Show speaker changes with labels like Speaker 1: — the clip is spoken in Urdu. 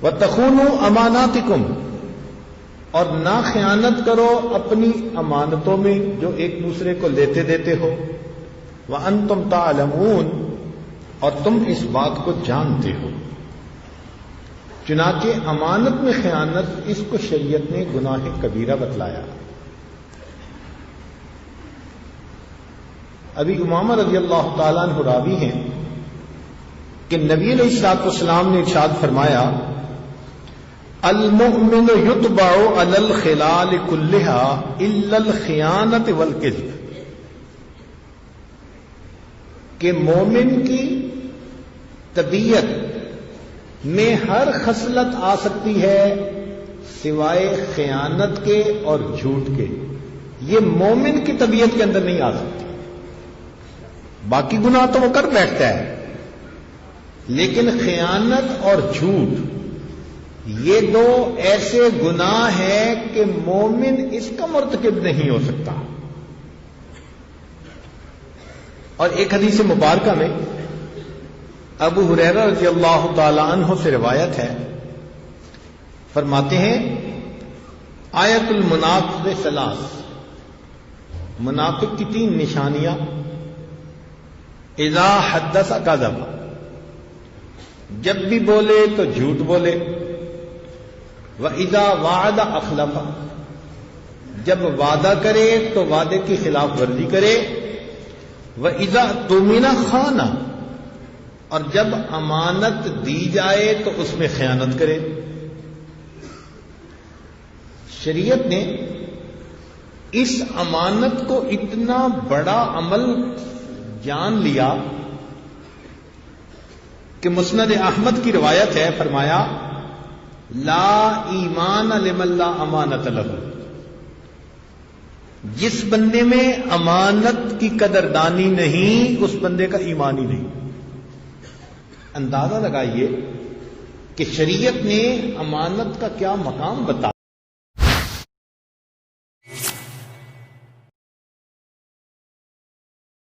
Speaker 1: وَتَخُونُوا أَمَانَاتِكُمْ، اور نہ خیانت کرو اپنی امانتوں میں جو ایک دوسرے کو لیتے دیتے ہو، وَأَنْتُمْ تَعْلَمُونَ، اور تم اس بات کو جانتے ہو۔ چنانچہ امانت میں خیانت، اس کو شریعت نے گناہ کبیرہ بتلایا۔ ابھی امامہ رضی اللہ تعالیٰ عنہ راوی ہیں کہ نبی علیہ الصلوۃ والسلام نے ارشاد فرمایا، المؤمن یتبع علی الخلال کلھا الا الخیانۃ والکذب، کہ مومن کی طبیعت میں ہر خصلت آ سکتی ہے سوائے خیانت کے اور جھوٹ کے۔ یہ مومن کی طبیعت کے اندر نہیں آ سکتی۔ باقی گناہ تو وہ کر بیٹھتا ہے، لیکن خیانت اور جھوٹ یہ دو ایسے گناہ ہیں کہ مومن اس کا مرتکب نہیں ہو سکتا۔ اور ایک حدیث مبارکہ میں ابو ہریرہ رضی اللہ تعالی عنہ سے روایت ہے، فرماتے ہیں آیت المنافق ثلاث، منافق کی 3 نشانیاں، اذا حدث کذب، جب بھی بولے تو جھوٹ بولے، وَإِذَا وَعَدَ أَخْلَفَ، جب وعدہ کرے تو وعدے کی خلاف ورزی کرے، وَإِذَا اؤْتُمِنَ خَانَ، اور جب امانت دی جائے تو اس میں خیانت کرے۔ شریعت نے اس امانت کو اتنا بڑا عمل جان لیا کہ مسند احمد کی روایت ہے، فرمایا لا ایمان لمن لا امانت لہ، جس بندے میں امانت کی قدردانی نہیں اس بندے کا ایمان ہی نہیں۔ اندازہ لگائیے کہ شریعت نے امانت کا کیا مقام بتایا۔